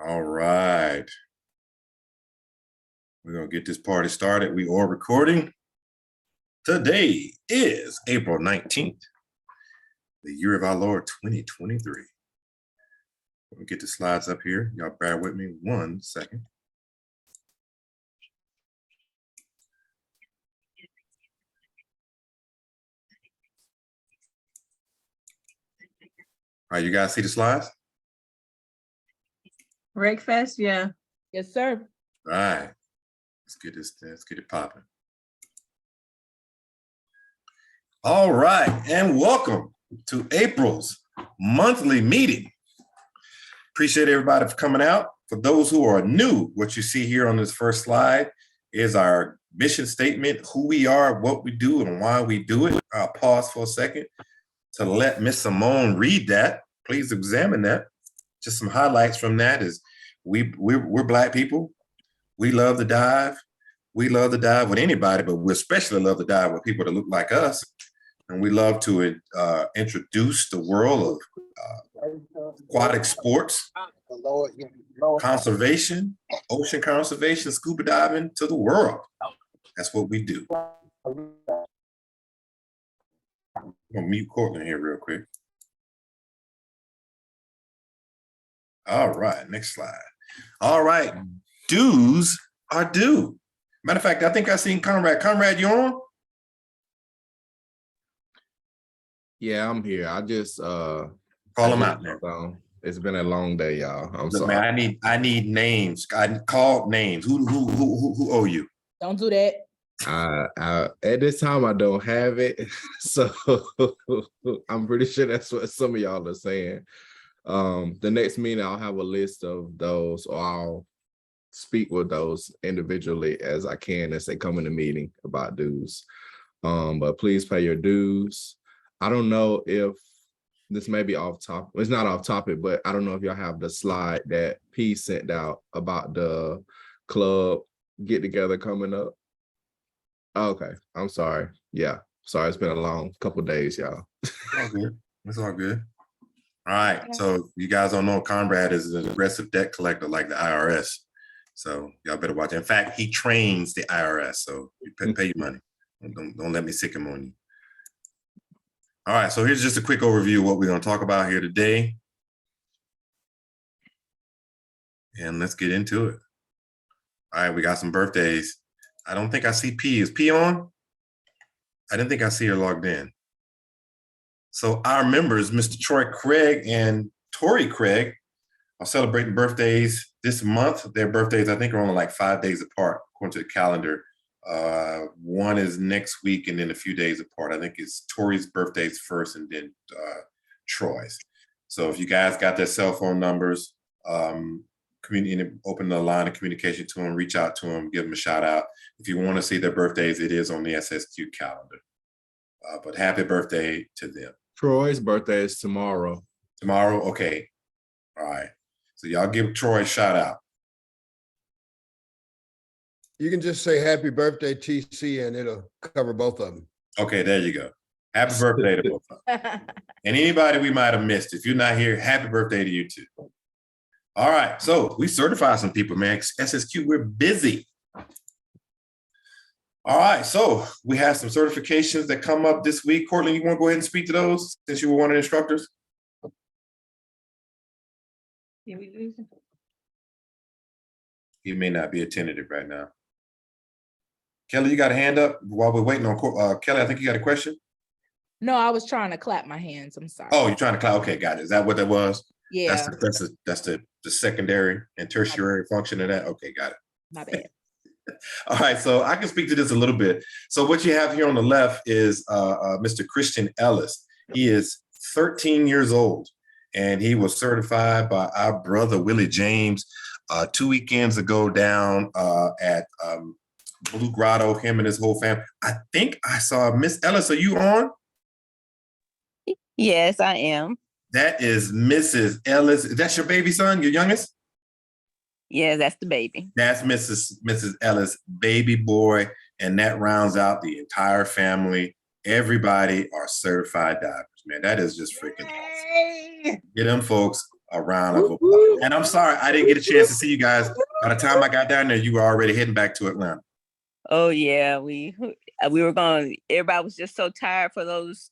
All right. We're going to get this party started. We are recording. Today is April 19th, the year of our Lord 2023. Let me get the slides up here. Y'all bear with me 1 second. All right, you guys see the slides? Breakfast, yeah. Yes, sir. All right. Let's get it popping. All right, and welcome to April's monthly meeting. Appreciate everybody for coming out. For those who are new, what you see here on this first slide is our mission statement, who we are, what we do, and why we do it. I'll pause for a second to let Miss Simone read that. Please examine that. Just some highlights from that is we're Black people. We love to dive. We love to dive with anybody, but we especially love to dive with people that look like us. And we love to introduce the world of aquatic sports, conservation, ocean conservation, scuba diving to the world. That's what we do. I'm gonna mute Cortland here real quick. All right, next slide. All right, dues are due. Matter of fact, I think I seen Conrad. Conrad, you on? Yeah, I'm here. I just Call him out there. It's been a long day, y'all. I'm Look, sorry. man, I need names. I called names. Who owe you? Don't do that. At this time, I don't have it, so I'm pretty sure that's what some of y'all are saying. The next meeting, I'll have a list of those, or I'll speak with those individually as I can as they come in the meeting about dues. But please pay your dues. I don't know if this may be off topic. It's not off topic, but I don't know if y'all have the slide that P sent out about the club get together coming up. Okay, I'm sorry. Yeah, sorry. It's been a long couple of days, y'all. All good. It's all good. All right. So you guys don't know Conrad is an aggressive debt collector like the IRS. So y'all better watch. In fact, he trains the IRS. So you pay your money. Don't let me sick him on you. All right, so here's just a quick overview of what we're going to talk about here today. And let's get into it. All right, we got some birthdays. I don't think I see P. Is P on? I didn't think I see her logged in. So our members, Mr. Troy Craig and Tori Craig, are celebrating birthdays this month. Their birthdays, I think, are only like 5 days apart, according to the calendar. One is next week and then a few days apart. I think it's Tori's birthday's first and then Troy's. So if you guys got their cell phone numbers, open the line of communication to them, reach out to them, give them a shout out. If you want to see their birthdays, it is on the SSQ calendar. But happy birthday to them. Troy's birthday is tomorrow. Tomorrow? Okay. All right. So y'all give Troy a shout out. You can just say happy birthday, TC, and it'll cover both of them. Okay, there you go. Happy birthday to both of them. And anybody we might have missed, if you're not here, happy birthday to you too. All right, so we certified some people, man. SSQ, we're busy. All right, so we have some certifications that come up this week. Courtland, you want to go ahead and speak to those since you were one of the instructors? He may not be attentive right now. Kelly, you got a hand up while we're waiting on Kelly. I think you got a question. No, I was trying to clap my hands. I'm sorry. Oh, you're trying to clap. Okay, got it. Is that what that was? Yeah. That's the secondary and tertiary function of that. Okay, got it. My bad. All right, so I can speak to this a little bit. So what you have here on the left is Mr. Christian Ellis. He is 13 years old, and he was certified by our brother Willie James 2 weekends ago down at Blue Grotto, him and his whole family. I think I saw Miss Ellis. Are you on? Yes, I am. That is Mrs. Ellis. That's your baby son, your youngest? Yeah, that's the baby. That's Mrs. Ellis, baby boy, and that rounds out the entire family. Everybody are certified divers, man. That is just freaking awesome. Get them folks a round of applause. And I'm sorry, I didn't get a chance to see you guys. By the time I got down there, you were already heading back to Atlanta. Oh yeah, we were going. Everybody was just so tired for those,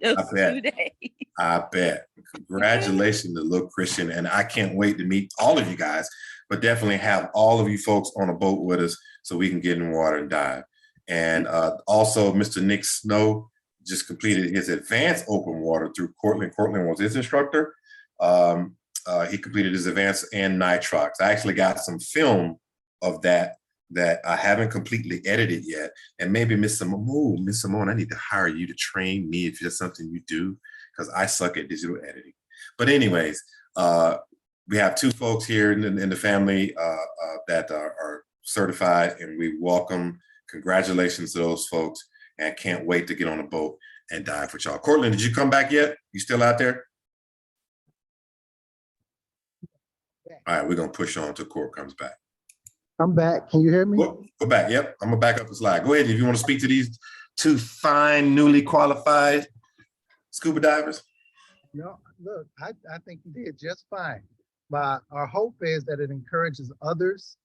those 2 days. I bet. Congratulations to little Christian. And I can't wait to meet all of you guys, but definitely have all of you folks on a boat with us so we can get in the water and dive. And also, Mr. Nick Snow just completed his advanced open water through Cortland. Cortland was his instructor. He completed his advanced and nitrox. I actually got some film of that I haven't completely edited yet. And maybe Miss Simone, I need to hire you to train me if that's something you do, because I suck at digital editing. But anyways, we have 2 folks here in the family that are certified, and we welcome, congratulations to those folks, and can't wait to get on a boat and dive with y'all. Cortland, did you come back yet? You still out there? All right, we're gonna push on until Court comes back. I'm back. Can you hear me? Go back. Yep, I'm gonna back up the slide. Go ahead if you want to speak to these 2 fine, newly qualified scuba divers. No, look, I think you did just fine. But our hope is that it encourages others.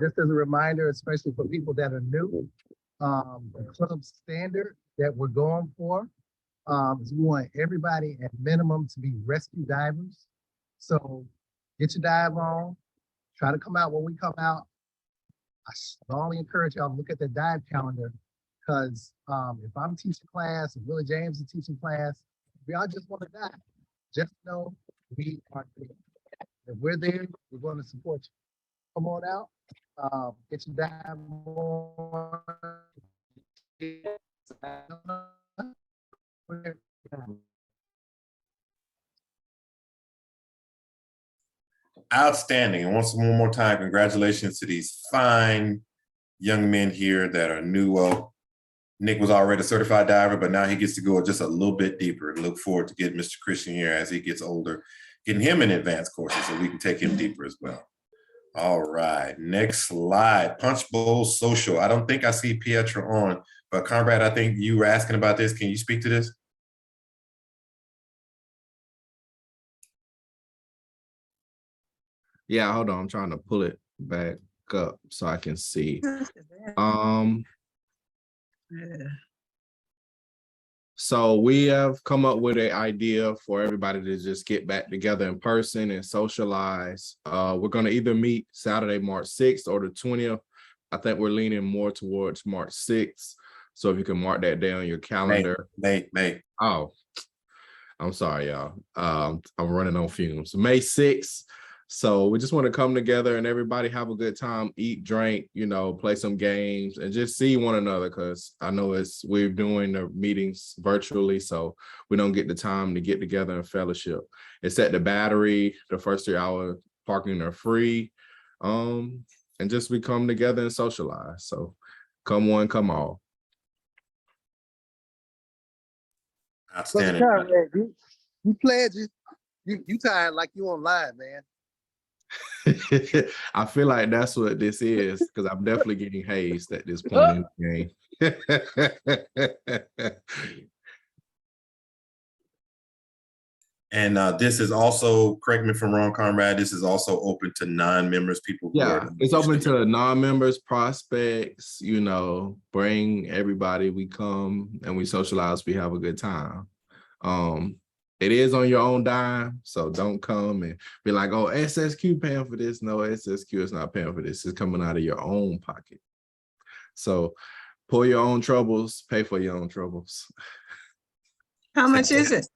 Just as a reminder, especially for people that are new, the club standard that we're going for is we want everybody at minimum to be rescue divers. So get your dive on, try to come out when we come out. I strongly encourage y'all to look at the dive calendar, because if I'm teaching class, if Willie James is teaching class, we all just want to dive. Just know we are there. If we're there, we're going to support you. Come on out, get your dive on. Outstanding. And one more time, congratulations to these fine young men here that are new. Well, Nick was already a certified diver, but now he gets to go just a little bit deeper, and look forward to getting Mr. Christian here as he gets older, getting him in advanced courses so we can take him deeper as well. All right, next slide. Punch Bowl Social. I don't think I see Pietra on, but Conrad, I think you were asking about this. Can you speak to this? Yeah, hold on. I'm trying to pull it back up so I can see. So we have come up with an idea for everybody to just get back together in person and socialize. We're going to either meet Saturday, March 6th or the 20th. I think we're leaning more towards March 6th. So if you can mark that down on your calendar. May. Oh, I'm sorry, y'all. I'm running on fumes. May 6th. So we just want to come together and everybody have a good time, eat, drink, play some games and just see one another. Cause I know we're doing the meetings virtually, so we don't get the time to get together and fellowship. It's at the Battery. The first 3 hour parking are free. And just we come together and socialize. So come one, come all. Outstanding. You pledge it. You tired like you online, man. I feel like that's what this is, because I'm definitely getting hazed at this point in the game. And this is also, correct me if I'm wrong, Conrad, this is also open to non-members, people who are it's open to non-members, prospects, bring everybody. We come and we socialize, we have a good time. It is on your own dime, so don't come and be like, oh, SSQ paying for this. No, SSQ is not paying for this. It's coming out of your own pocket. So pull your own troubles, pay for your own troubles. How much is it?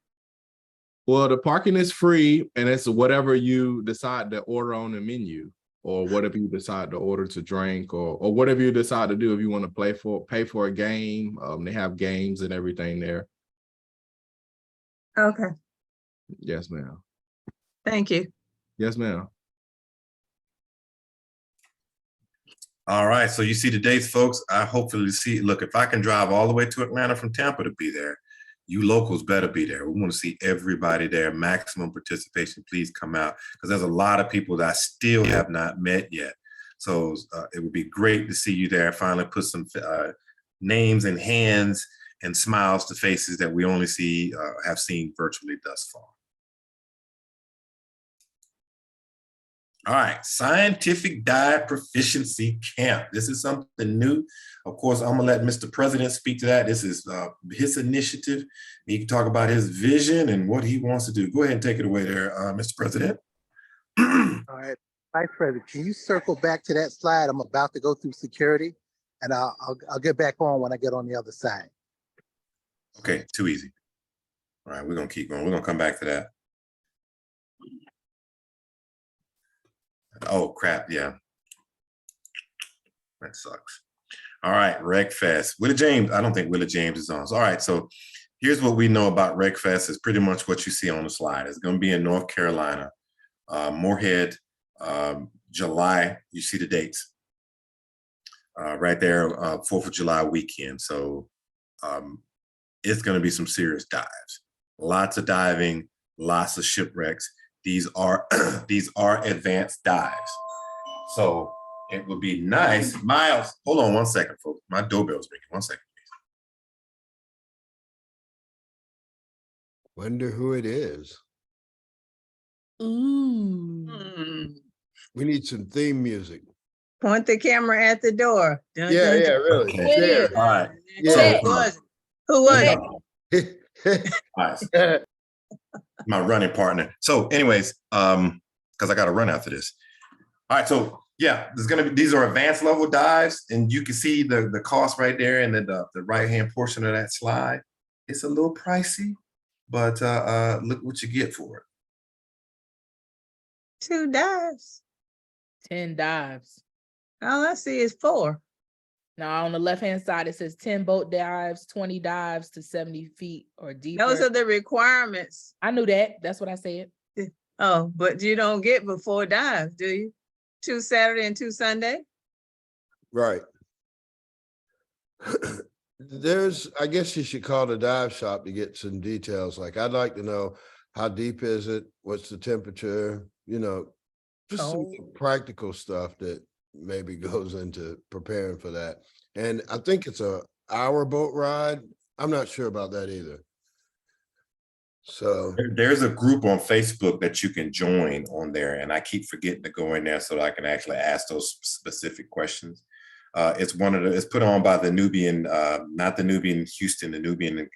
Well, the parking is free, and it's whatever you decide to order on the menu, or whatever you decide to order to drink, or whatever you decide to do. If you want to pay for a game, they have games and everything there. Okay, Yes, ma'am. thank you. Yes, ma'am. All right, so you see the dates, folks. I hopefully see, look, if I can drive all the way to Atlanta from Tampa to be there, you locals better be there. We want to see everybody there, maximum participation. Please come out, because there's a lot of people that I still have not met yet. So it would be great to see you there. Finally put some names and hands and smiles to faces that we only have seen virtually thus far. All right, scientific diet proficiency camp. This is something new. Of course, I'm gonna let Mr. President speak to that. This is his initiative. He can talk about his vision and what he wants to do. Go ahead and take it away there, Mr. President. All right, Vice President, can you circle back to that slide? I'm about to go through security, and I'll get back on when I get on the other side. Okay, too easy. All right, we're gonna keep going. We're gonna come back to that. Oh crap, yeah. That sucks. All right, RegFest. Willie James, I don't think Willie James is on. So, all right, so here's what we know about RegFest is pretty much what you see on the slide. It's gonna be in North Carolina, Moorhead, July. You see the dates right there, 4th of July weekend. So it's gonna be some serious dives. Lots of diving, lots of shipwrecks. These are these are advanced dives. So it would be nice. Miles, hold on 1 second, folks. My doorbell's ringing. 1 second, please. Wonder who it is. Ooh. We need some theme music. Point the camera at the door. Dun, Yeah, dun, yeah, dun. really. Okay. There. All right. Yeah. Who was it? Who was it? Nice. My running partner. So, anyways, because I got to run after this. All right, so yeah, there's gonna be these are advanced level dives, and you can see the cost right there in the right hand portion of that slide. It's a little pricey, but look what you get for it. 2 dives. 10 dives. All I see is 4. Now on the left-hand side, it says 10 boat dives, 20 dives to 70 feet or deeper. Those are the requirements. I knew that. That's what I said. Oh, but you don't get but 4 dives, do you? 2 Saturday and 2 Sunday? Right. I guess you should call the dive shop to get some details. Like, I'd like to know how deep is it? What's the temperature? Just some practical stuff that maybe goes into preparing for that. And I think it's a hour boat ride. I'm not sure about that either. So There's a group on Facebook that you can join on there, and I keep forgetting to go in there so that I can actually ask those specific questions. It's put on by the Nubian, not the Nubian Houston, the Nubian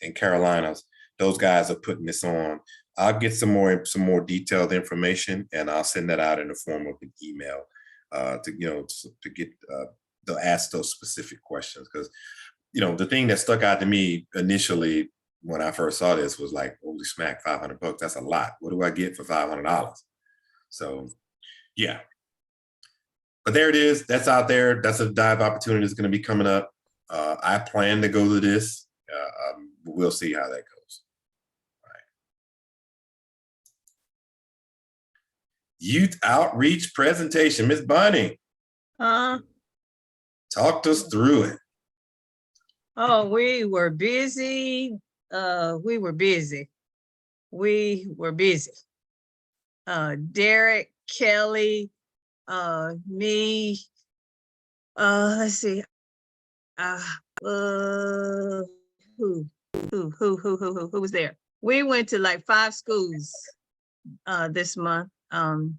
in Carolinas. Those guys are putting this on. I'll get some more detailed information, and I'll send that out in the form of an email to get they'll ask those specific questions, because the thing that stuck out to me initially when I first saw this was like, holy smack, $500. That's a lot. What do I get for $500? So yeah. But there it is. That's out there. That's a dive opportunity that's going to be coming up. I plan to go to this. We'll see how that goes. All right. Youth outreach presentation. Miss Bunny, talk us through it. Oh, we were busy. We were busy. Derek, Kelly, me, let's see. Who was there? We went to like 5 schools this month. And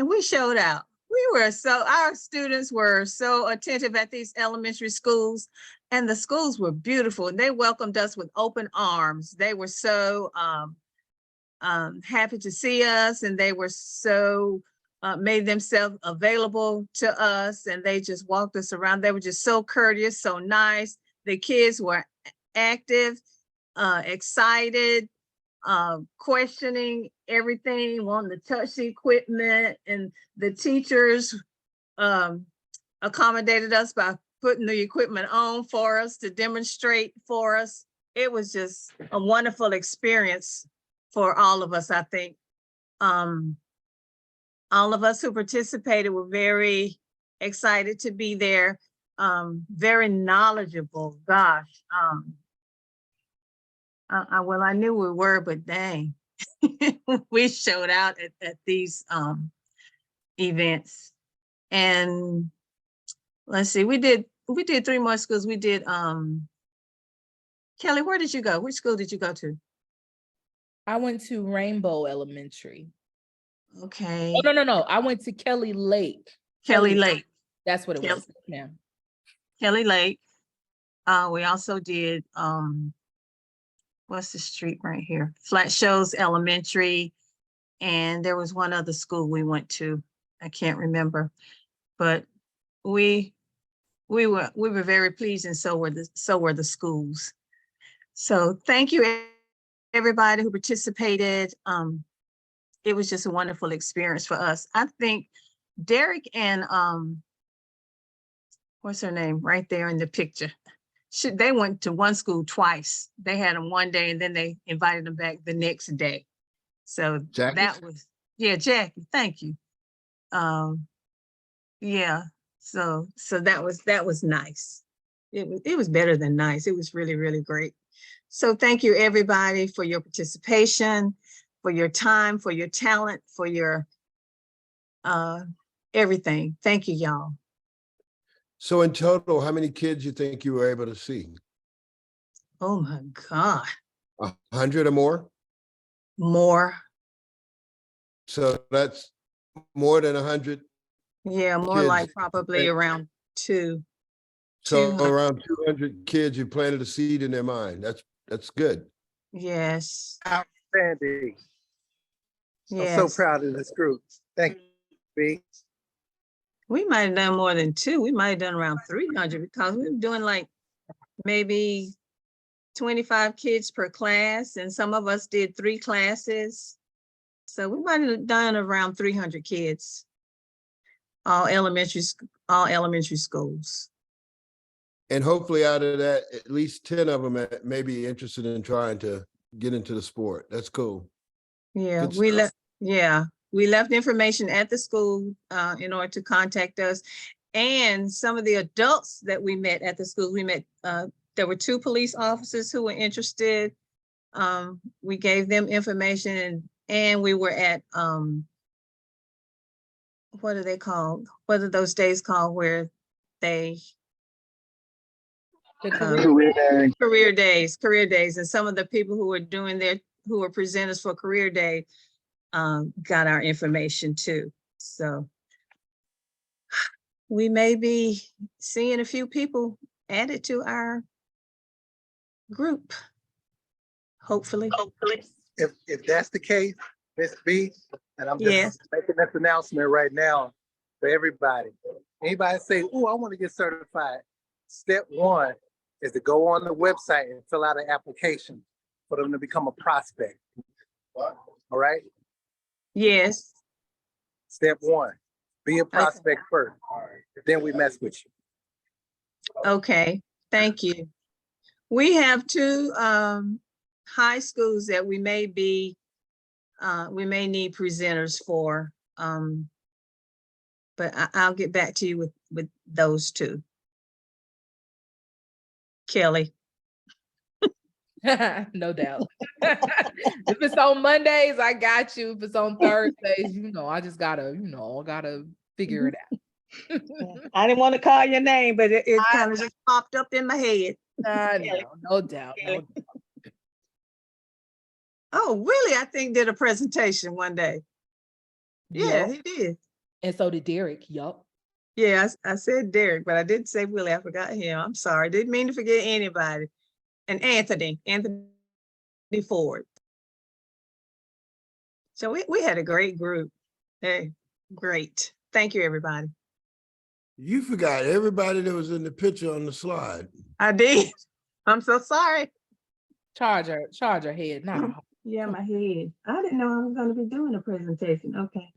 we showed out. Our students were so attentive at these elementary schools, and the schools were beautiful, and they welcomed us with open arms. They were so happy to see us, and they were so made themselves available to us, and they just walked us around. They were just so courteous, so nice. The kids were active, excited, questioning everything, wanting to touch the equipment, and the teachers accommodated us by putting the equipment on for us to demonstrate for us. It was just a wonderful experience for all of us, I think. All of us who participated were very excited to be there, very knowledgeable. Gosh, well, I knew we were, but dang, we showed out at these events. And let's see, we did 3 more schools. We did, Kelly, where did you go? Which school did you go to? I went to Rainbow Elementary. Okay, Oh, no. I went to Kelly Lake. Kelly Lake, That's what it Kel- was. Yeah. Kelly Lake. We also did, what's the street right here? Flat Shoals Elementary. And there was one other school we went to. I can't remember, but we were very pleased, and so were the schools. So thank you, everybody who participated. It was just a wonderful experience for us. I think Derek and what's her name right there in the picture? They went to one school twice. They had them one day and then they invited them back the next day. So Jackie? that was, yeah, Jackie, thank you. Yeah, so that was nice. It was better than nice. It was really, really great. So thank you, everybody, for your participation, for your time, for your talent, for your everything. Thank you, y'all. So in total, how many kids you think you were able to see? Oh my God, 100 or more? more. So that's more than 100. Yeah, more Kids. like probably around two. So 200. around 200 kids, you planted a seed in their mind. That's good. Yes, Outstanding. I'm so yes. proud of this group. Thank you, B. We might have done more than two. We might have done around 300 because we were doing like maybe 25 kids per class, and some of us did 3 classes. So we might have done around 300 kids, all elementary schools. And hopefully out of that, at least 10 of them may be interested in trying to get into the sport. That's cool. Yeah, Good we stuff. left. Yeah, we left information at the school in order to contact us, and some of the adults that we met at the school. We met. There were 2 police officers who were interested. We gave them information, and we were at what are they called? What are those days called where they The career days, and some of the people who were presenters for career day got our information too. So we may be seeing a few people added to our group, hopefully. If that's the case, Miss B, and I'm Yes. just making this announcement right now for everybody. Anybody say, "Oh, I want to get certified," step 1 is to go on the website and fill out an application for them to become a prospect. All right. Yes. Step 1, be a prospect first. Then we mess with you. Okay. Thank you. We have 2 high schools that we may need presenters for. But I'll get back to you with those 2. Kelly. No doubt. If it's on Mondays, I got you. If it's on Thursdays, I just gotta figure it out. I didn't want to call your name, but it kind of just popped up in my head. No doubt. Oh, Willie, I think did a presentation one day. Yeah, Yup. he did. And so did Derek. Yup. Yeah, I said Derek, but I didn't say Willie. I forgot him. I'm sorry. Didn't mean to forget anybody. And Anthony Ford. So we had a great group. Hey, great. Thank you, everybody. You forgot everybody that was in the picture on the slide. I did. I'm so sorry. Charger head, not a heart. Yeah, my head. I didn't know I was going to be doing a presentation. Okay.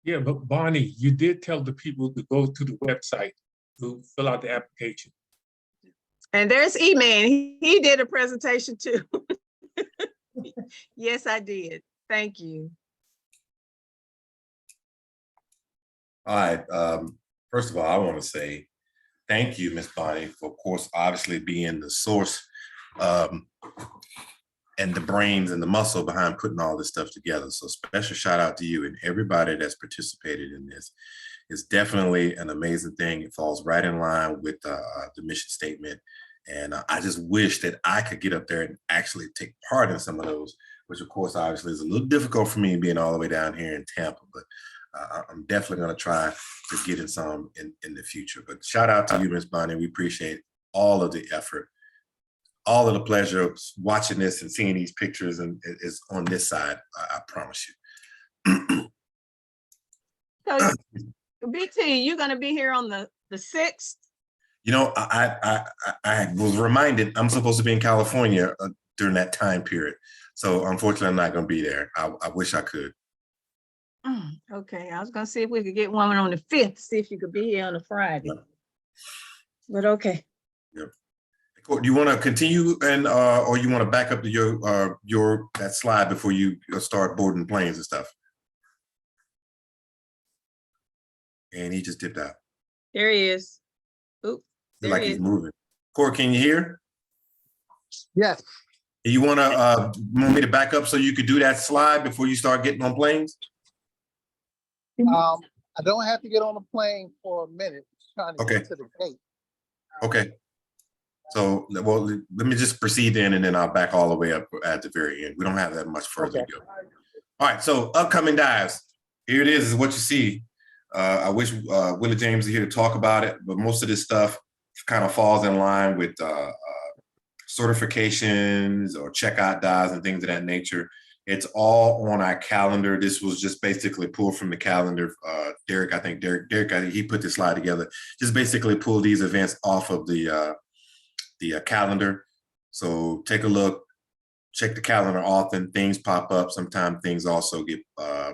Yeah, but Bonnie, you did tell the people to go to the website to fill out the application. And there's E-Man. He did a presentation too. Yes, I did. Thank you. All right. First of all, I want to say thank you, Miss Bonnie, for, of course, obviously being the source and the brains and the muscle behind putting all this stuff together. So special shout out to you and everybody that's participated in this. It's definitely an amazing thing. It falls right in line with the mission statement. And I just wish that I could get up there and actually take part in some of those which of course obviously is a little difficult for me being all the way down here in Tampa, but I'm definitely going to try to get in some in the future. But shout out to you, Miss Bonnie. We appreciate all of the effort. All of the pleasure of watching this and seeing these pictures and is on this side. I promise you. So BT, you're gonna be here on the 6th? You know, I was reminded I'm supposed to be in California during that time period. So unfortunately, I'm not going to be there. I wish I could. Okay, I was gonna see if we could get one on the 5th, see if you could be here on a Friday. Yeah. But okay. Yep. Do you want to continue and or you want to back up to your that slide before you start boarding planes and stuff? And he just dipped out. There he is. Oop, there Like he he's is. moving. Corey, can you hear? Yes. You want me to back up so you could do that slide before you start getting on planes? I don't have to get on a plane for a minute, trying to Okay. get to the gate. Okay. So, well, let me just proceed then, and then I'll back all the way up at the very end. We don't have that much further to go. All right, so upcoming dives. Here it is what you see. I wish Willie James is here to talk about it, but most of this stuff kind of falls in line with certifications or checkout dives and things of that nature. It's all on our calendar. This was just basically pulled from the calendar. Derek, he put this slide together. Just basically pull these events off of the calendar. So take a look, check the calendar often. Things pop up. Sometimes things also get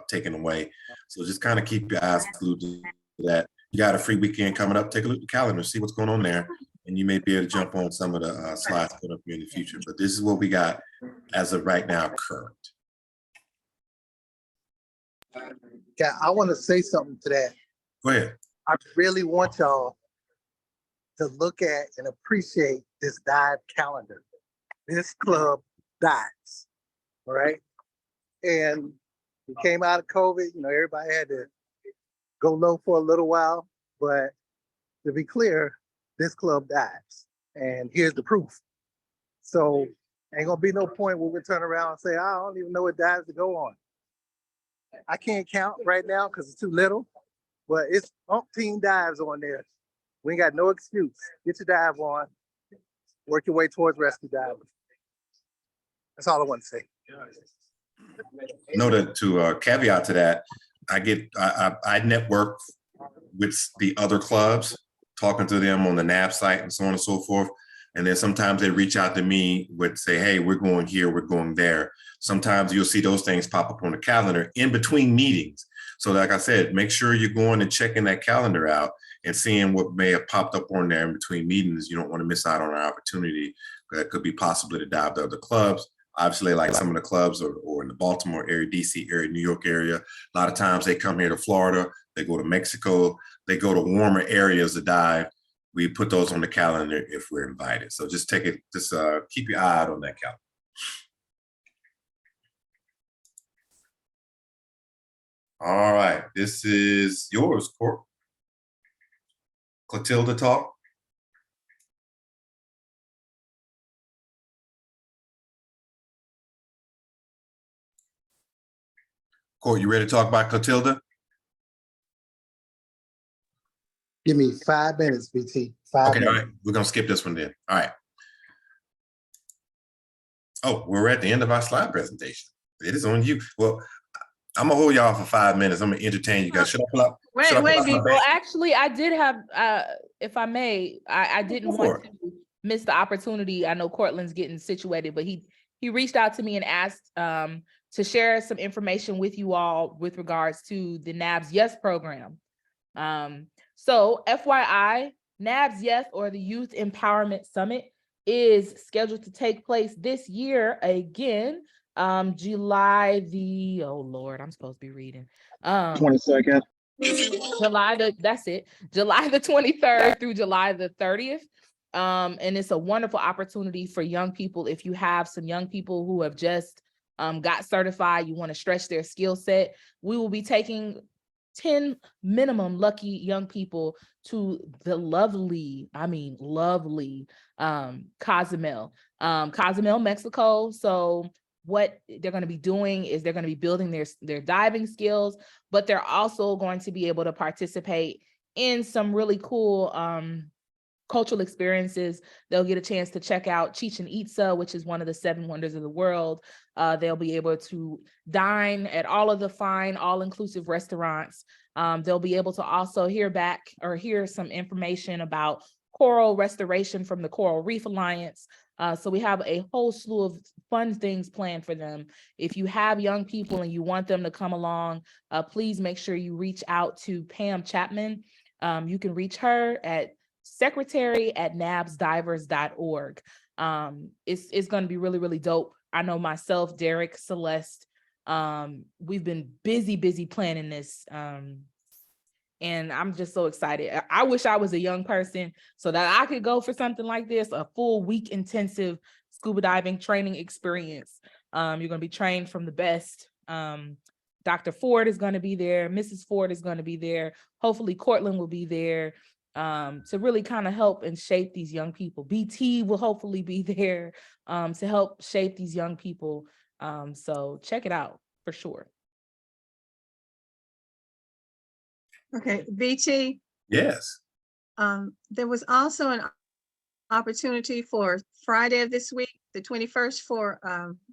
taken away. So just kind of keep your eyes glued to that. You got a free weekend coming up. Take a look at the calendar, see what's going on there. And you may be able to jump on some of the slides put up here in the future. But this is what we got as of right now, current. Yeah, I want to say something to that. Go ahead. I really want y'all to look at and appreciate this dive calendar. This club dives, all right? And we came out of COVID, you know, everybody had to go low for a little while, but to be clear, this club dives, and here's the proof. So ain't gonna be no point where we turn around and say, I don't even know what dives to go on. I can't count right now because it's too little, but it's umpteen dives on there. We ain't got no excuse. Get your dive on, work your way towards rescue diving. That's all I want to say. Note to caveat to that, I network with the other clubs, talking to them on the NAB site and so on and so forth. And then sometimes they reach out to me with say, hey, we're going here, we're going there. Sometimes you'll see those things pop up on the calendar in between meetings. So like I said, make sure you're going and checking that calendar out and seeing what may have popped up on there in between meetings. You don't want to miss out on an opportunity that could be possibly to dive to other clubs. Obviously, like some of the clubs or in the Baltimore area, DC area, New York area, a lot of times they come here to Florida, they go to Mexico, they go to warmer areas to dive. We put those on the calendar if we're invited. So just keep your eye out on that calendar. All right, this is yours, Court. Clotilda talk. Court, you ready to talk about Clotilda? Give me 5 minutes, BT. 5 Okay, minutes. all right. We're gonna skip this one then. All right. Oh, we're at the end of our slide presentation. It is on you. Well, I'm gonna hold y'all for 5 minutes. I'm gonna entertain you guys. Should I pull up? Wait, Well, actually, I did have, if I may, I didn't want to miss the opportunity. I know Cortland's getting situated, but he reached out to me and asked to share some information with you all with regards to the NABS Yes program. So FYI, NABS Yes, or the Youth Empowerment Summit, is scheduled to take place this year again, July the, oh Lord, I'm supposed to be reading. 22nd. July the 23rd through July the 30th. And it's a wonderful opportunity for young people. If you have some young people who have just got certified, you want to stretch their skill set, we will be taking 10 minimum lucky young people to the lovely Cozumel, Mexico. So what they're going to be doing is they're going to be building their diving skills, but they're also going to be able to participate in some really cool cultural experiences. They'll get a chance to check out Chichen Itza, which is one of the 7 wonders of the world. They'll be able to dine at all of the fine, all-inclusive restaurants. They'll be able to also hear some information about coral restoration from the Coral Reef Alliance. So we have a whole slew of fun things planned for them. If you have young people and you want them to come along, please make sure you reach out to Pam Chapman. You can reach her at secretary@nabsdivers.org. It's going to be really, really dope. I know myself, Derek, Celeste, we've been busy planning this. And I'm just so excited. I wish I was a young person so that I could go for something like this, a full week intensive scuba diving training experience. You're going to be trained from the best. Dr. Ford is going to be there. Mrs. Ford is going to be there. Hopefully Cortland will be there to really kind of help and shape these young people. BT will hopefully be there to help shape these young people. So check it out for sure. Okay, BT. Yes. There was also an opportunity for Friday of this week, the 21st, for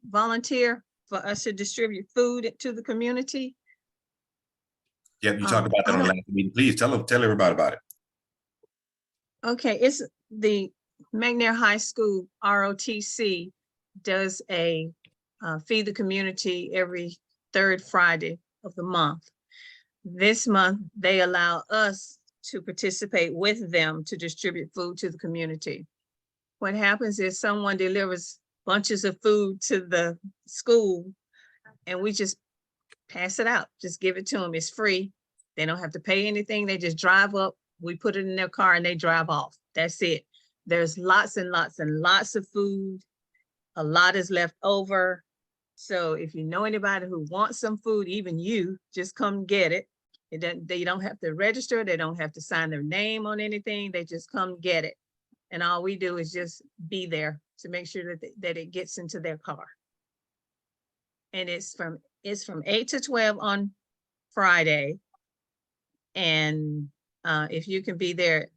volunteer for us to distribute food to the community. Yeah, you talked about that on the last meeting. Please tell everybody about it. Okay, it's the McNair High School ROTC does a feed the community every 3rd Friday of the month. This month, they allow us to participate with them to distribute food to the community. What happens is someone delivers bunches of food to the school and we just pass it out, just give it to them. It's free. They don't have to pay anything. They just drive up, we put it in their car and they drive off. That's it. There's lots and lots and lots of food. A lot is left over. So if you know anybody who wants some food, even you, just come get it. They don't have to register. They don't have to sign their name on anything. They just come get it. And all we do is just be there to make sure that it gets into their car. And it's from 8 to 12 on Friday. And if you can be there at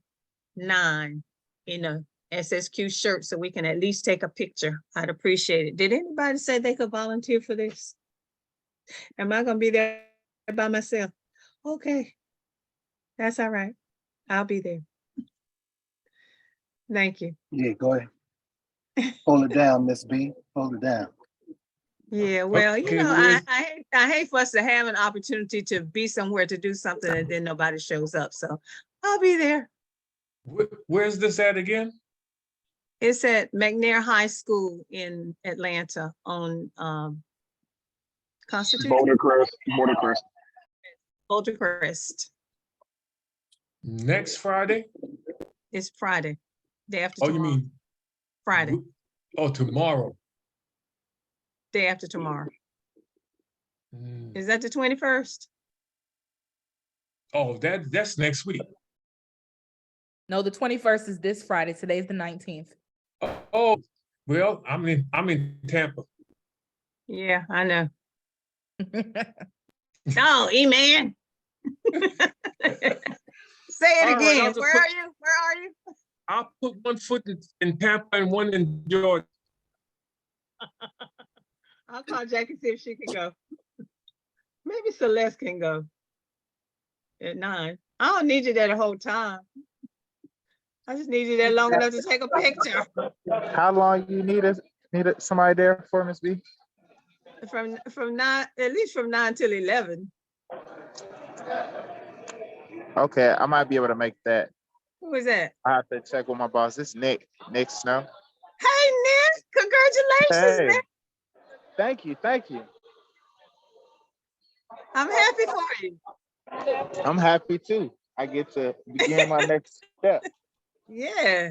9 in a SSQ shirt so we can at least take a picture, I'd appreciate it. Did anybody say they could volunteer for this? Am I gonna be there by myself? Okay, that's all right. I'll be there. Thank you. Yeah, go ahead. Hold it down, Miss B. Hold it down. Yeah, well, Okay, I hate for us to have an opportunity to be somewhere to do something and then nobody shows up. So I'll be there. Where's this at again? It's at McNair High School in Atlanta on Constitution. Boulder Crest. Next Friday? It's Friday, day after Oh, tomorrow. you mean? Friday, Oh, tomorrow. day after tomorrow. Mm. Is that the 21st? Oh, that's next week. No, the 21st is this Friday. Today's the 19th. Oh, well, I'm in Tampa. Yeah, I know. No, E-Man. Say it All right, again. I'll just Where put- are you? Where are you? I'll put one foot in Tampa and one in Georgia. I'll call Jackie, see if she can go. Maybe Celeste can go at 9. I don't need you there the whole time. I just need you there long enough to take a picture. How long you needed somebody there for, Miss B? From 9, at least from 9 till 11. Okay, I might be able to make that. Who is that? I have to check with my boss. This is Nick Snow. Hey, Nick, congratulations, Hey, Nick. thank you. I'm happy for you. I'm happy too. I get to begin my next step. Yeah.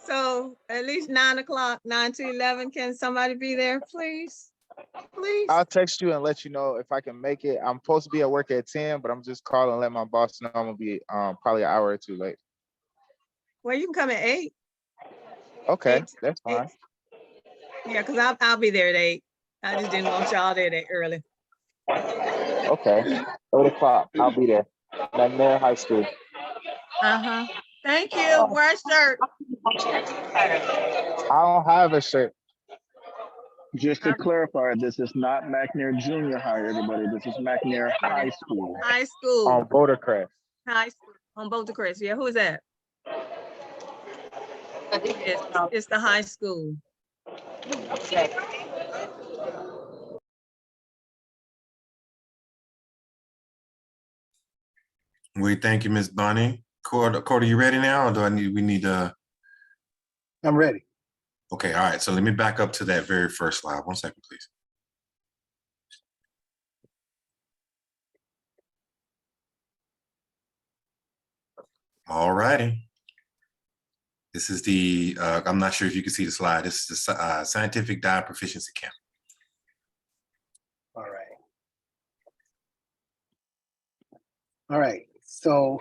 So at least 9 o'clock, 9 to 11, can somebody be there, please? Please? I'll text you and let you know if I can make it. I'm supposed to be at work at 10, but I'm just calling and let my boss know I'm gonna be probably an hour or two late. Well, you can come at 8. Okay, 8 that's fine. Yeah, because I'll be there at 8. I just didn't want y'all there that early. Okay, 8 o'clock. I'll be there. McNair High School. Uh-huh. Thank you. Wear a shirt. I don't have a shirt. Just to clarify, this is not McNair Junior High, everybody. This is McNair High School. High school. On Votercrest. High school. On both the Chris. Yeah, who is that? It's the high school. We thank you, Miss Bonnie. Corda, you ready now, or we need I'm ready. Okay, all right. So let me back up to that very first slide. 1 second, please. All righty. This is the, I'm not sure if you can see the slide. This is the Scientific Dive Proficiency Camp. All right. All right. So,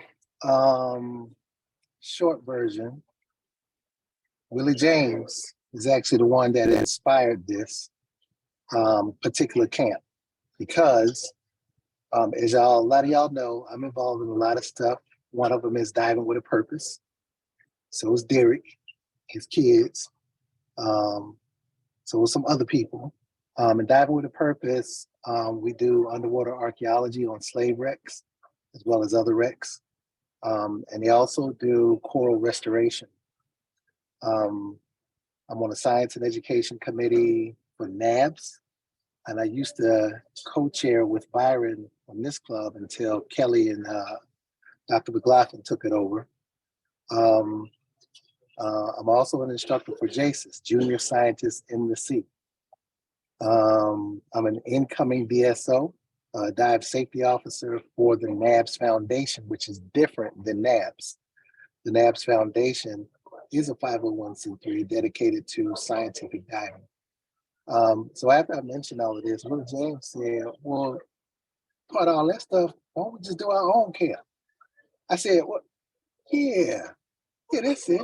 short version, Willie James is actually the one that inspired this particular camp because, as a lot of y'all know, I'm involved in a lot of stuff. One of them is Diving with a Purpose. So is Derek, his kids. So with some other people. And Diving with a Purpose, we do underwater archaeology on slave wrecks, as well as other wrecks. And they also do coral restoration. I'm on the Science and Education Committee for NABS, and I used to co-chair with Byron on this club until Kelly and Dr. McLaughlin took it over. I'm also an instructor for JASIS, Junior Scientist in the Sea. I'm an incoming DSO, Dive Safety Officer for the NABS Foundation, which is different than NABS. The NABS Foundation is a 501c3 dedicated to scientific diving. So after I mentioned all of this, Will James said, well, part of all that stuff, why don't we just do our own camp? I said, well, yeah, that's it.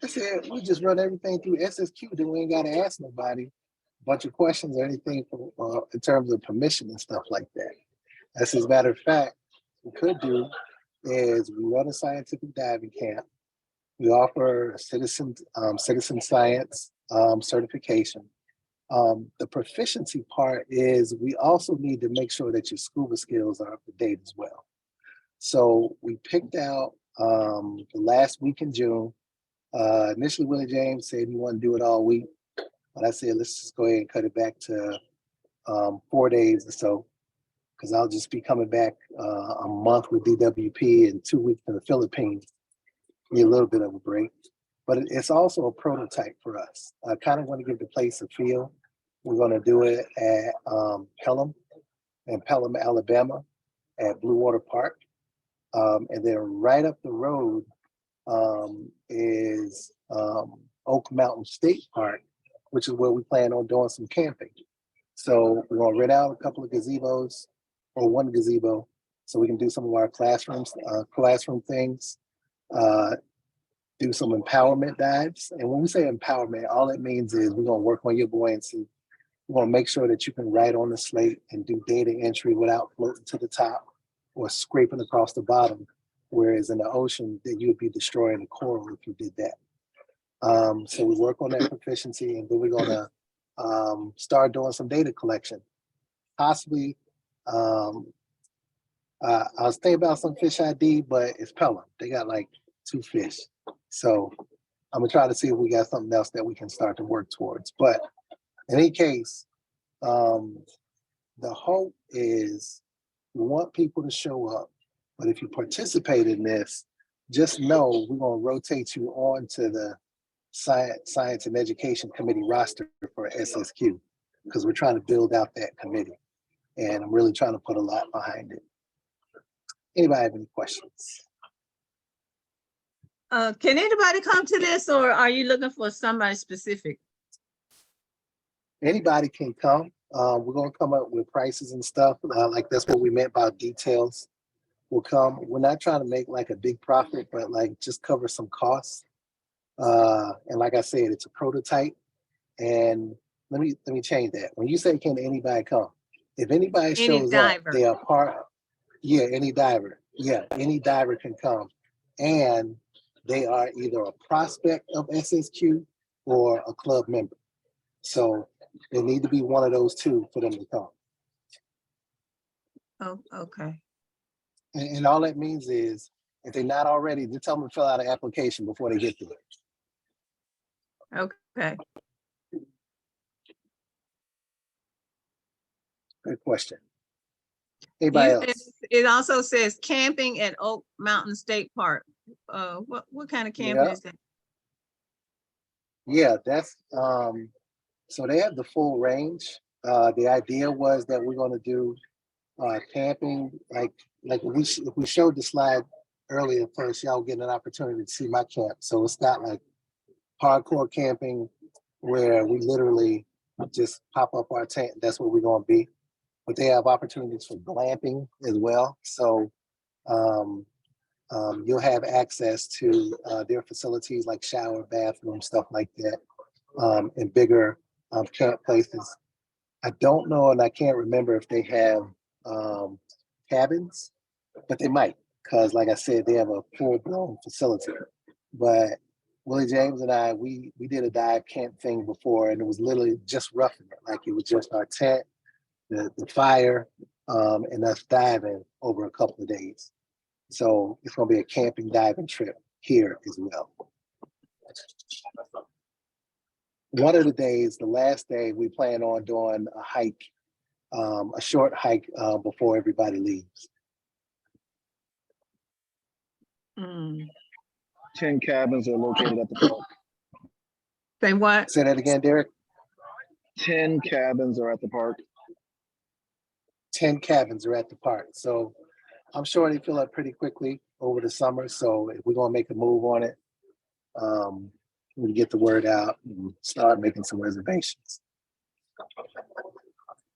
I said, we just run everything through SSQ, then we ain't got to ask nobody a bunch of questions or anything for, in terms of permission and stuff like that. As a matter of fact, we could do is we run a scientific diving camp. We offer citizen science certification. The proficiency part is we also need to make sure that your scuba skills are up to date as well. So we picked out the last week in June. Initially, Willie James said he wanted to do it all week, but I said, let's just go ahead and cut it back to 4 days or so, because I'll just be coming back a month with DWP and 2 weeks in the Philippines. Need a little bit of a break, but it's also a prototype for us. I kind of want to give the place a feel. We're going to do it at Pelham, Alabama, at Blue Water Park. And then right up the road is Oak Mountain State Park, which is where we plan on doing some camping. So we're going to rent out a couple of gazebos or one gazebo so we can do some of our classroom things, do some empowerment dives. And when we say empowerment, all it means is we're going to work on your buoyancy. We want to make sure that you can write on the slate and do data entry without floating to the top or scraping across the bottom. Whereas in the ocean, then you would be destroying the coral if you did that. So we work on that proficiency, and then we're going to start doing some data collection. Possibly, I was thinking about some fish ID, but it's Pelham. They got like 2 fish. So I'm gonna try to see if we got something else that we can start to work towards. But in any case, the hope is we want people to show up. But if you participate in this, just know we're gonna rotate you onto the Science and Education Committee roster for SSQ, because we're trying to build out that committee. And I'm really trying to put a lot behind it. Anybody have any questions? Can anybody come to this, or are you looking for somebody specific? Anybody can come. We're gonna come up with prices and stuff. Like that's what we meant by details will come. We're not trying to make like a big profit, but like just cover some costs. And like I said, it's a prototype. And let me change that. When you say can anybody come, if anybody Any shows diver. up, they are part. Yeah, any diver. Yeah, any diver can come, and they are either a prospect of SSQ or a club member. So they need to be one of those two for them to come. Oh, okay. And all that means is if they're not already, just tell them to fill out an application before they get there. Okay. Good question. Anybody else? It also says camping at Oak Mountain State Park. What kind of camping Yeah. is that? Yeah, that's so they have the full range. The idea was that we're going to do camping, like if we showed the slide earlier first, y'all getting an opportunity to see my camp. So it's not like hardcore camping where we literally just pop up our tent. That's where we're going to be. But they have opportunities for glamping as well. So you'll have access to their facilities like shower, bathroom, stuff like that, and bigger camp places. I don't know, and I can't remember if they have cabins, but they might, because like I said, they have a full-blown facility. But Willie James and I, we did a dive camp thing before, and it was literally just roughing it. Like it was just our tent, the fire, and us diving over a couple of days. So it's going to be a camping diving trip here as well. One of the days, the last day, we plan on doing a hike, a short hike before everybody leaves. 10 cabins are located at the park. Say what? Say that again, Derek. 10 cabins are at the park. 10 cabins are at the park. So I'm sure they fill up pretty quickly over the summer. So if we're going to make a move on it, we get the word out and start making some reservations.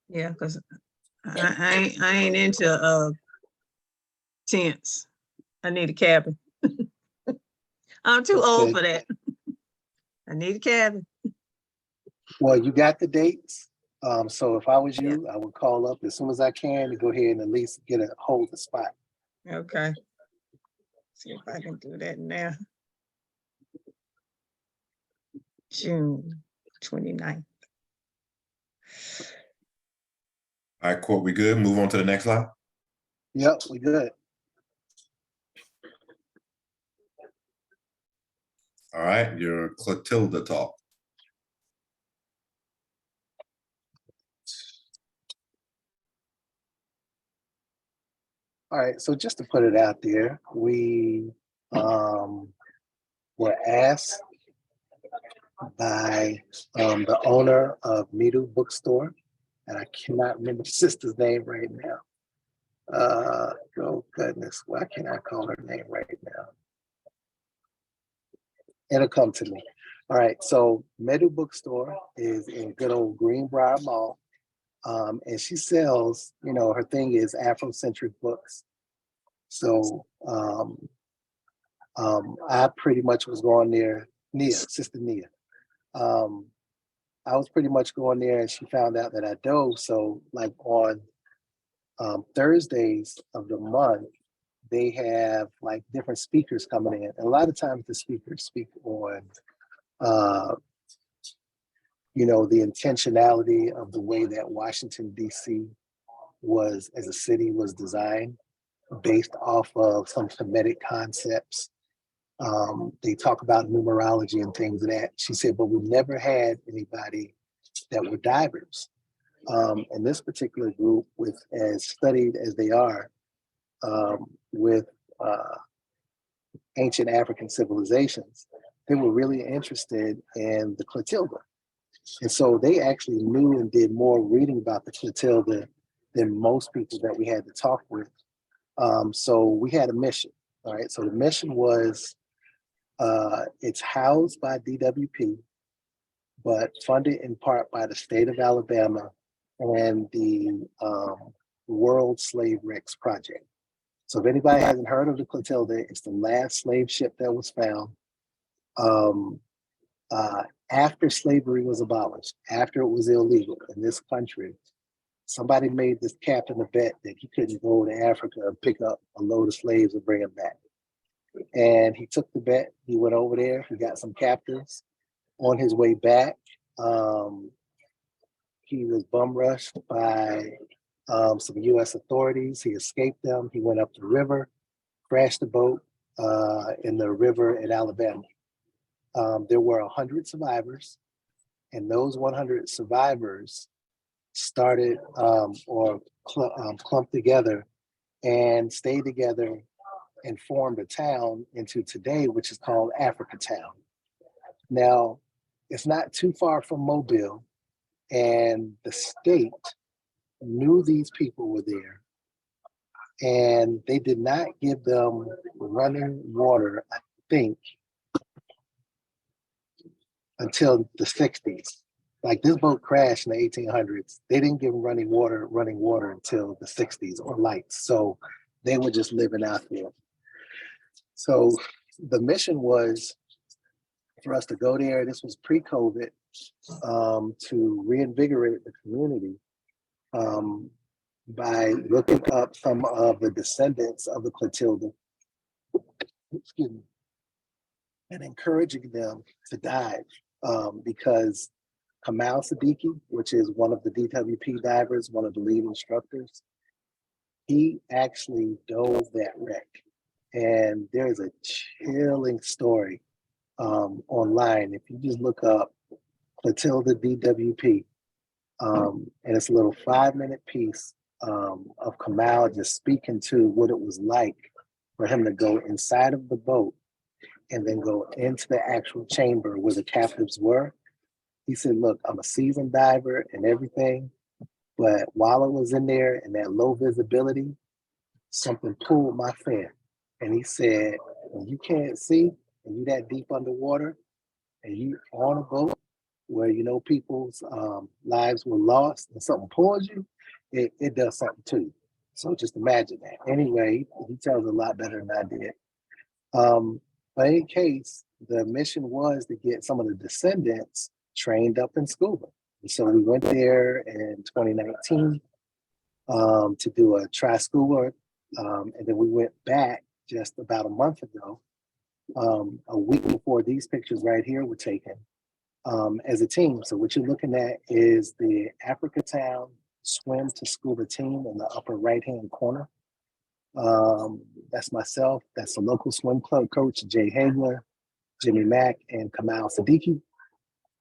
Yeah, because I ain't into tents. I need a cabin. I'm too old for that. I need a cabin. Well, you got the dates. So if I was you, I would call up as soon as I can to go ahead and at least get a hold of the spot. Okay. See if I can do that now. June 29th. All right, Court, we good? Move on to the next slide. Yep, we good. All right, your Clotilda talk. All right, so just to put it out there, we were asked by the owner of Midu Bookstore, and I cannot remember the sister's name right now. Oh goodness, why can't I call her name right now? It'll come to me. All right, so Midu Bookstore is in good old Greenbrier Mall, and she sells, her thing is Afrocentric books. So I pretty much was going there, Sister Nia. I was pretty much going there, and she found out that I dove. So like on Thursdays of the month, they have like different speakers coming in. And a lot of times the speakers speak on, the intentionality of the way that Washington, D.C. was, as a city, was designed based off of some Semitic concepts. They talk about numerology and things of that. She said, but we never had anybody that were divers. And this particular group, with as studied as they are, with ancient African civilizations, they were really interested in the Clotilda. And so they actually knew and did more reading about the Clotilda than most people that we had to talk with. So we had a mission. All right. So the mission was, it's housed by DWP, but funded in part by the state of Alabama and the World Slave Wrecks Project. So if anybody hasn't heard of the Clotilda, it's the last slave ship that was found. after slavery was abolished, after it was illegal in this country, somebody made this captain a bet that he couldn't go to Africa and pick up a load of slaves and bring them back. And he took the bet. He went over there. He got some captives. On his way back, he was bum rushed by some U.S. authorities. He escaped them. He went up the river, crashed the boat in the river in Alabama. There were 100 survivors, and those 100 survivors started clumped together and stayed together and formed a town into today, which is called Africa Town. Now, it's not too far from Mobile, and the state knew these people were there, and they did not give them running water, I think, until the 60s. Like, this boat crashed in the 1800s. They didn't give them running water until the 60s, or lights. So they were just living out there. So the mission was for us to go there. This was pre-COVID, to reinvigorate the community by looking up some of the descendants of the Clotilda, excuse me, and encouraging them to dive, because Kamal Siddiqui, which is one of the DWP divers, one of the lead instructors, he actually dove that wreck. And there's a chilling story online. If you just look up Clotilda DWP, and it's a little 5-minute piece of Kamal just speaking to what it was like for him to go inside of the boat and then go into the actual chamber where the captives were. He said, look, I'm a seasoned diver and everything, but while I was in there in that low visibility, something pulled my fin. And he said, when you can't see and you that deep underwater and you on a boat where you know people's lives were lost and something pulls you, it does something to you. So just imagine that. Anyway, he tells a lot better than I did. But in any case, the mission was to get some of the descendants trained up in scuba. And so we went there in 2019 to do a tri-scuba. And then we went back just about a month ago, a week before these pictures right here were taken, as a team. So what you're looking at is the Africa Town swim to scuba team in the upper right-hand corner. That's myself. That's the local swim club coach, Jay Hagler, Jimmy Mack, and Kamal Siddiqui.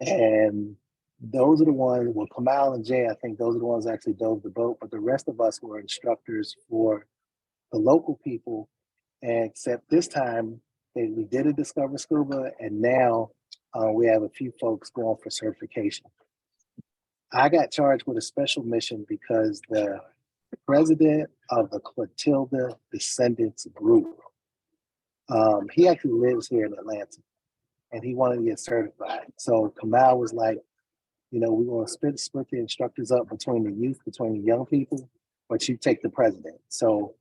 And those are the ones, well, Kamal and Jay, I think those are the ones that actually dove the boat, but the rest of us were instructors for the local people. And except this time, we did a Discover Scuba, and now we have a few folks going for certification. I got charged with a special mission because the president of the Clotilda Descendants Group, he actually lives here in Atlanta, and he wanted to get certified. So Kamal was like, you know, we want to split the instructors up between the youth, between the young people, but you take the president. So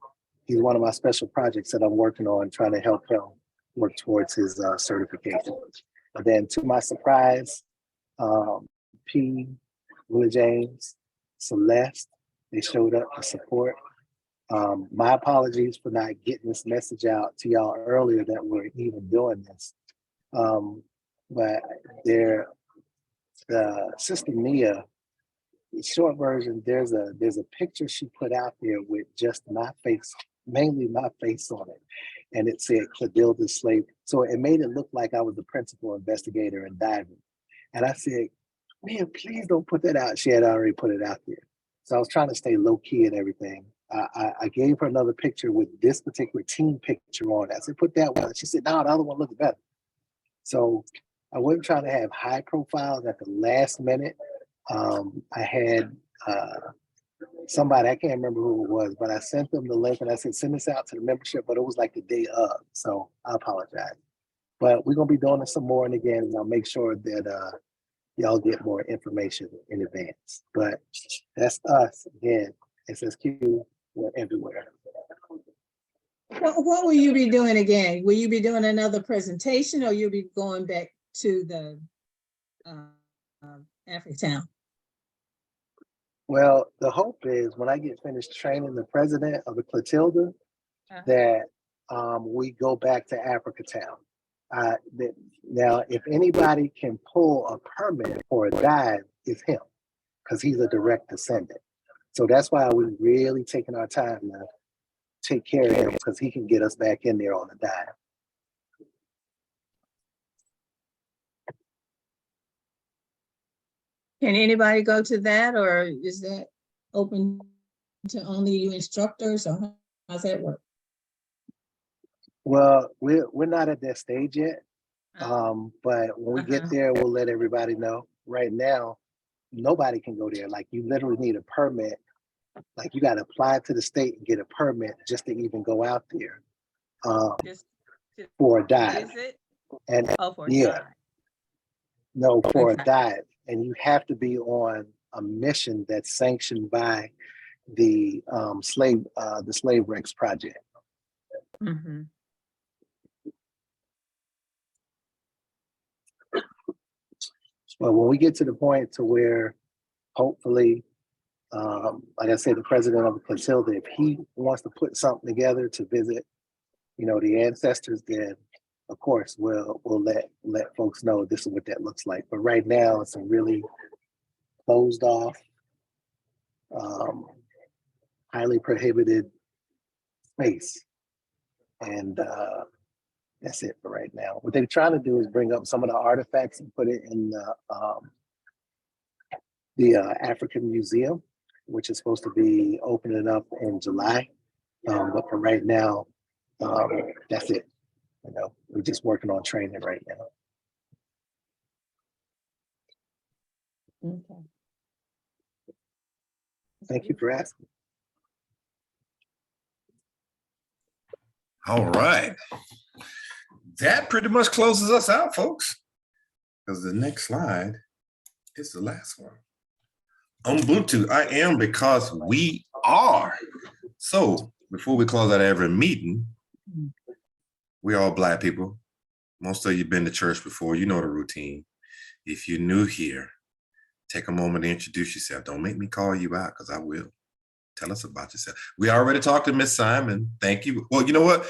he's one of my special projects that I'm working on, trying to help him work towards his certification. And then to my surprise, P, Willa James, Celeste, they showed up to support. My apologies for not getting this message out to y'all earlier that we're even doing this. But the Sister Mia, the short version, there's a picture she put out there with just my face, mainly my face on it. And it said Clotilda Slave. So it made it look like I was the principal investigator and diver. And I said, man, please don't put that out. She had already put it out there. So I was trying to stay low key and everything. I gave her another picture with this particular team picture on it. I said, put that one. She said, no, the other one looks better. So I wasn't trying to have high profiles at the last minute. I had somebody, I can't remember who it was, but I sent them the link and I said, send this out to the membership, but it was like the day of. So I apologize. But we're going to be doing this some more and again, and I'll make sure that y'all get more information in advance. But that's us. Again, SSQ, we're everywhere. What will you be doing again? Will you be doing another presentation, or you'll be going back to the Africatown? Well, the hope is when I get finished training the president of the Clotilda, that we go back to Africatown. Now, if anybody can pull a permit for a dive, it's him, because he's a direct descendant. So that's why we're really taking our time to take care of him, because he can get us back in there on the dive. Can anybody go to that, or is that open to only you instructors, or how's that work? Well, we're not at that stage yet, but when we get there, we'll let everybody know. Right now, nobody can go there. Like, you literally need a permit. Like, you got to apply to the state and get a permit just to even go out there for a dive. And yeah, no, for a dive. And you have to be on a mission that's sanctioned by the slave wrecks project. But when we get to the point to where, hopefully, like I said, the president of the Clotilda, if he wants to put something together to visit, the ancestors, then of course we'll let folks know this is what that looks like. But right now, it's a really closed off, highly prohibited space, and that's it for right now. What they're trying to do is bring up some of the artifacts and put it in the African Museum, which is supposed to be opening up in July. But for right now, that's it. We're just working on training right now. Okay. Thank you for asking. All right. That pretty much closes us out, folks, because the next slide is the last one. Ubuntu, I am because we are. So before we close out every meeting, we all Black people. Most of you been to church before, you know the routine. If you're new here, take a moment to introduce yourself. Don't make me call you out, because I will. Tell us about yourself. We already talked to Miss Simon. Thank you. Well, you know what?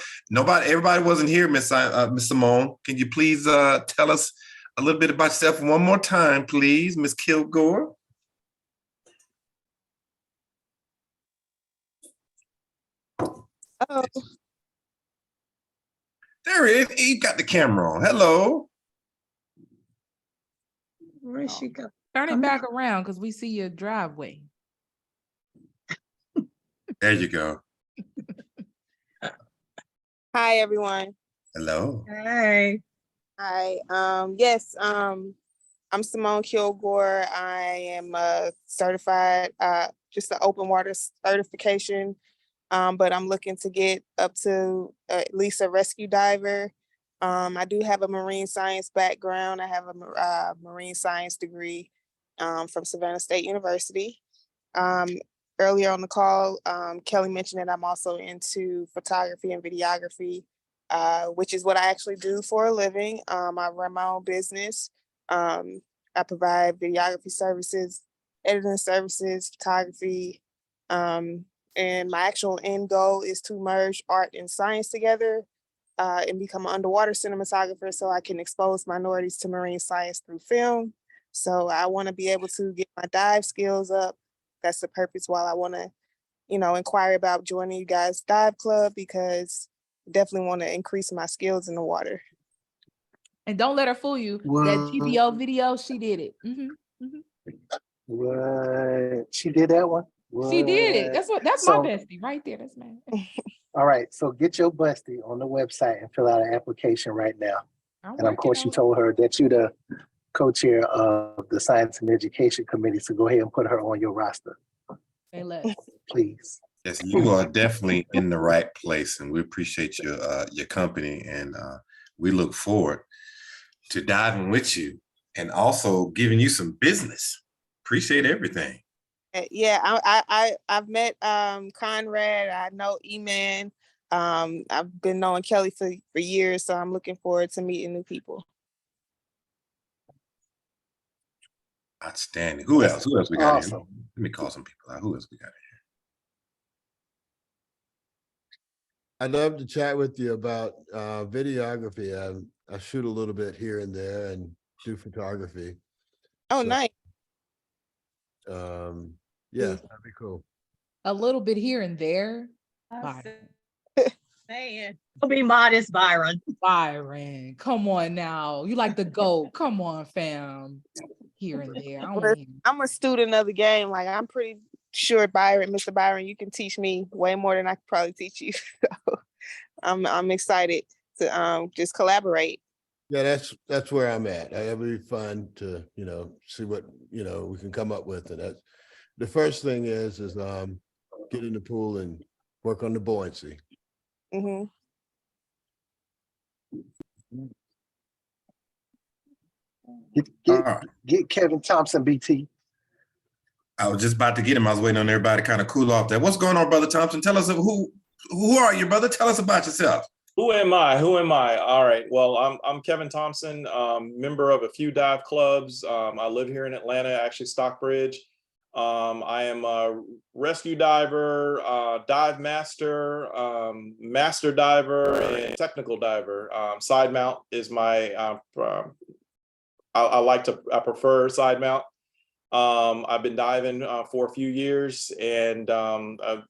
Everybody wasn't here, Miss Simone. Can you please tell us a little bit about yourself one more time, please, Miss Kilgore? Oh. There he is. He got the camera on. Hello. Where she go? Turn it back around, because we see your driveway. There you go. Hi, everyone. Hello. Hey. Hi. Yes. I'm Simone Kilgore. I am certified, just an open water certification. But I'm looking to get up to at least a rescue diver. I do have a marine science background. I have a marine science degree from Savannah State University. Earlier on the call, Kelly mentioned that I'm also into photography and videography, which is what I actually do for a living. I run my own business. I provide videography services, editing services, photography, and my actual end goal is to merge art and science together and become an underwater cinematographer, so I can expose minorities to marine science through film. So I want to be able to get my dive skills up. That's the purpose why I want to, inquire about joining you guys' dive club, because I definitely want to increase my skills in the water. And don't let her fool you. That GPO video, she did it. What? She did that one? What? She did it. That's my bestie right there. That's mine. All right. So get your bestie on the website and fill out an application right now. And of course, you told her that you're the co-chair of the Science and Education Committee. So go ahead and put her on your roster. Say less. Please. Yes, you are definitely in the right place, and we appreciate your company, and we look forward to diving with you and also giving you some business. Appreciate everything. Yeah, I've met Conrad. I know E-Man. I've been knowing Kelly for years, so I'm looking forward to meeting new people. Outstanding. Who else? Who else we got here? Awesome. Let me call some people out. Who else we got I'd love to chat with you about videography. I shoot a little bit here and there and do photography. Oh, So, nice. Yeah, that'd be cool. A little bit here and there. Man, don't be modest, Byron. Byron, come on now. You like the GOAT. Come on, fam. Here and there. I wanna hear- I'm a student of the game. Like, I'm pretty sure Mr. Byron, you can teach me way more than I could probably teach you. So I'm excited to just collaborate. Yeah, that's where I'm at. It'll be fun to, see what, we can come up with. And that's the first thing is get in the pool and work on the buoyancy. Hmm. Get Kevin Thompson, BT. I was just about to get him. I was waiting on everybody to kind of cool off there. What's going on, Brother Thompson? Tell us who are you, brother? Tell us about yourself. Who am I? All right. Well, I'm Kevin Thompson, member of a few dive clubs. I live here in Atlanta, actually Stockbridge. I am a rescue diver, dive master, master diver, and technical diver. Side mount is my, I prefer side mount. I've been diving for a few years, and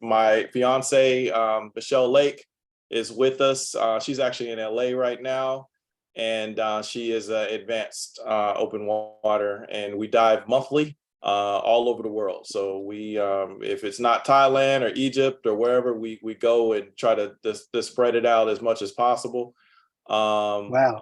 my fiance, Michelle Lake, is with us. She's actually in LA right now, and she is advanced open water, and we dive monthly all over the world. So we, if it's not Thailand or Egypt or wherever, we go and try to spread it out as much as possible. Wow.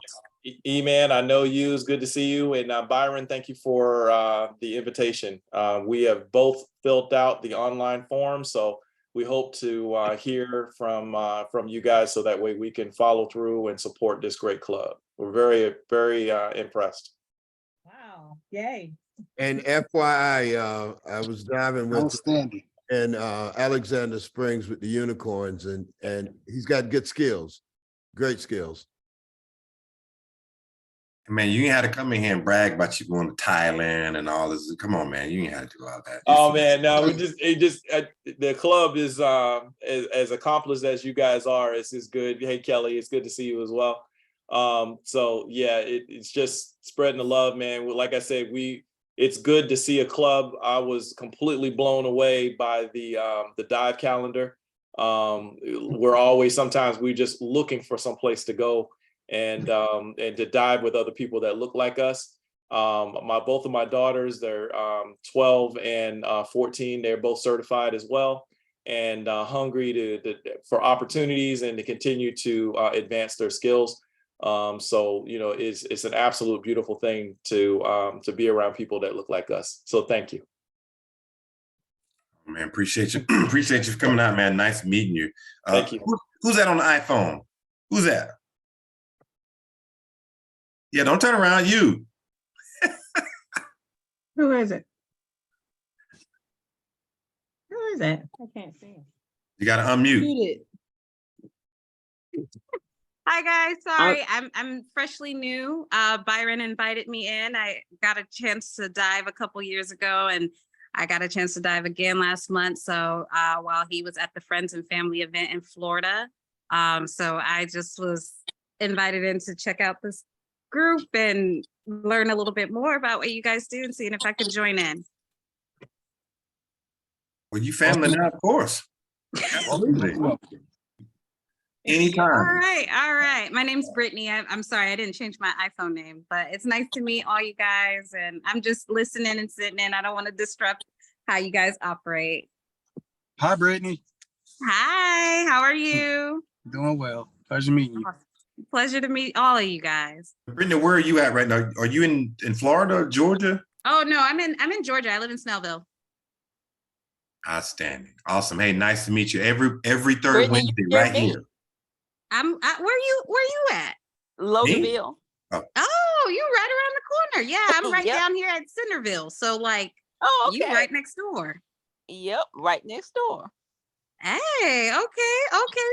E-Man, I know you. It's good to see you. And Byron, thank you for the invitation. We have both filled out the online form, so we hope to hear from you guys, so that way we can follow through and support this great club. We're very, very impressed. Wow, yay. And FYI, I was diving with Outstanding. in Alexander Springs with the unicorns, and he's got good skills, great skills. Man, you ain't had to come in here and brag about you going to Thailand and all this. Come on, man. You ain't had to do all that. Oh man, no, the club is as accomplished as you guys are. It's good. Hey Kelly, it's good to see you as well. So yeah, it's just spreading the love, man. Like I said, it's good to see a club. I was completely blown away by the dive calendar. Sometimes we're just looking for some place to go and to dive with other people that look like us. Both of my daughters, they're 12 and 14. They're both certified as well, and hungry for opportunities and to continue to advance their skills. So it's an absolute beautiful thing to be around people that look like us. So thank you. Man, appreciate you. Appreciate you for coming out, man. Nice meeting you. Thank you. Who's that on the iPhone? Who's that? Yeah, don't turn around. You. Who is it? Who is it? I can't see him. You got to unmute. Mute it. Hi guys, sorry, I'm freshly new. Byron invited me in. I got a chance to dive a couple years ago, and I got a chance to dive again last month. So while he was at the Friends and Family event in Florida, so I just was invited in to check out this group and learn a little bit more about what you guys do and seeing if I can join in. Well, you family now, of course. Absolutely. Anytime. All right. My name's Brittany. I'm sorry, I didn't change my iPhone name, but it's nice to meet all you guys. And I'm just listening and sitting in. I don't want to disrupt how you guys operate. Hi, Brittany. Hi, how are you? Doing well. Pleasure meeting you. Pleasure to meet all of you guys. Brittany, where are you at right now? Are you in Florida, Georgia? Oh no, I'm in Georgia. I live in Snellville. Outstanding. Awesome. Hey, nice to meet you. Every third Brittany, Wednesday you're right me. here. Where you at? Loganville. Oh, you right around the corner. Yeah, I'm right Yep. down here at Centerville. So like, Oh, okay. you right next door. Yep, right next door. Hey, okay.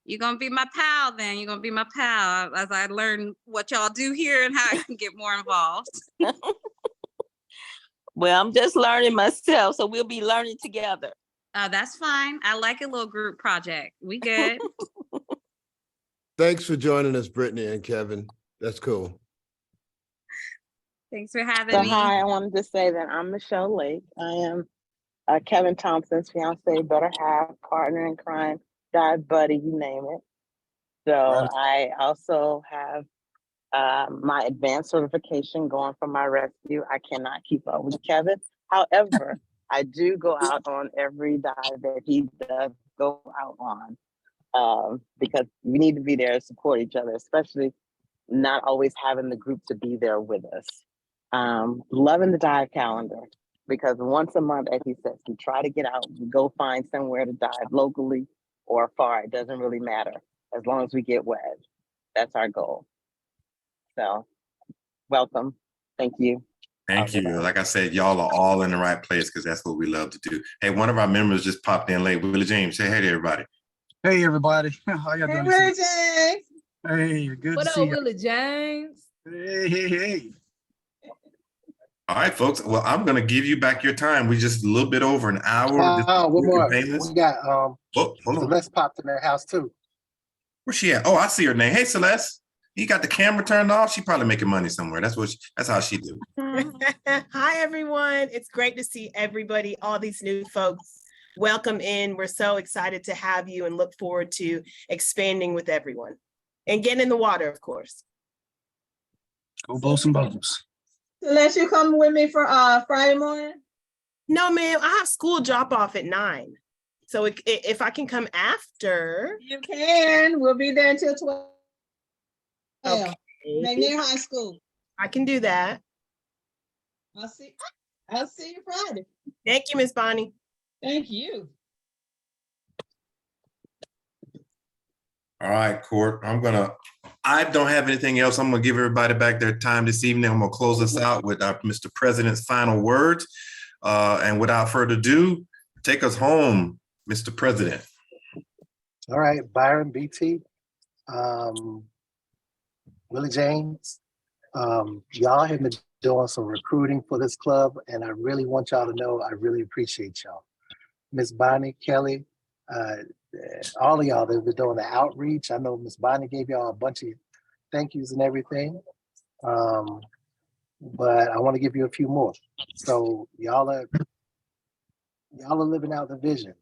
You're gonna be my pal then. You're gonna be my pal as I learn what y'all do here and how I can get more involved. Well, I'm just learning myself, so we'll be learning together. That's fine. I like a little group project. We good. Thanks for joining us, Brittany and Kevin. That's cool. Thanks for having So me. hi, I wanted to say that I'm Michelle Lake. I am Kevin Thompson's fiance, better half, partner in crime, dive buddy, you name it. So I also have my advanced certification going for my rescue. I cannot keep up with Kevin. However, I do go out on every dive that he does go out on, because we need to be there to support each other, especially not always having the group to be there with us. Loving the dive calendar, because once a month, as he says, we try to get out and go find somewhere to dive locally or far. It doesn't really matter as long as we get wet. That's our goal. So welcome. Thank you. Thank you. Like I said, y'all are all in the right place because that's what we love to do. Hey, one of our members just popped in late. Willie James, say hey to everybody. Hey, everybody. How y'all doing? Willie James. Hey, good What to up, see you. Willie James? Hey. All right, folks. Well, I'm going to give you back your time. We just a little bit over an hour. One more. Painless. We got Oh, hold on. Celeste popped in their house too. Where's she at? Oh, I see her name. Hey, Celeste. You got the camera turned off. She probably making money somewhere. That's how she do. Hi, everyone. It's great to see everybody, all these new folks. Welcome in. We're so excited to have you and look forward to expanding with everyone and getting in the water, of course. Go blow some bubbles. Let you come with me for Friday morning? No, ma'am, I have school drop off at 9. So if I can come after. You can. We'll be there until 12. Okay. McNair High School. I can do that. I'll see you Friday. Thank you, Miss Bonnie. Thank you. All right, Court. I don't have anything else. I'm going to give everybody back their time this evening. I'm going to close us out with our Mr. President's final words. And without further ado, take us home, Mr. President. All right, Byron, BT, Willie James, y'all have been doing some recruiting for this club, and I really want y'all to know I really appreciate y'all. Miss Bonnie, Kelly, all of y'all that have been doing the outreach. I know Miss Bonnie gave y'all a bunch of thank yous and everything, but I want to give you a few more. So y'all are living out the vision,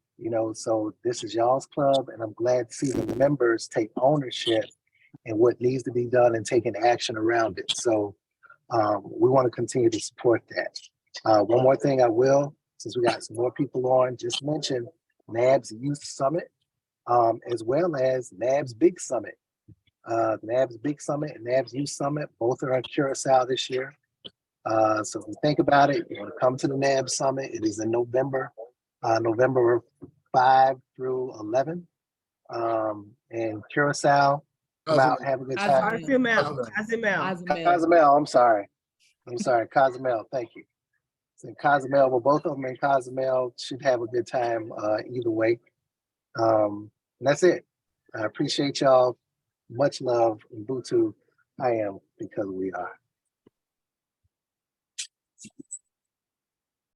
so this is y'all's club, and I'm glad to see the members take ownership and what needs to be done and taking action around it. So we want to continue to support that. One more thing I will, since we got some more people on, just mention NAB's Youth Summit, as well as NAB's Big Summit. NAB's Big Summit and NAB's Youth Summit, both are in Curacao this year. So if you think about it, you want to come to the NAB Summit. It is in November, November 5 through 11, in Curacao. Come out, have a good time. Cozumel, I'm sorry, Cozumel, thank you. So in Cozumel, well, both of them in Cozumel, should have a good time either way. And that's it. I appreciate y'all. Much love. And Butu, I am because we are.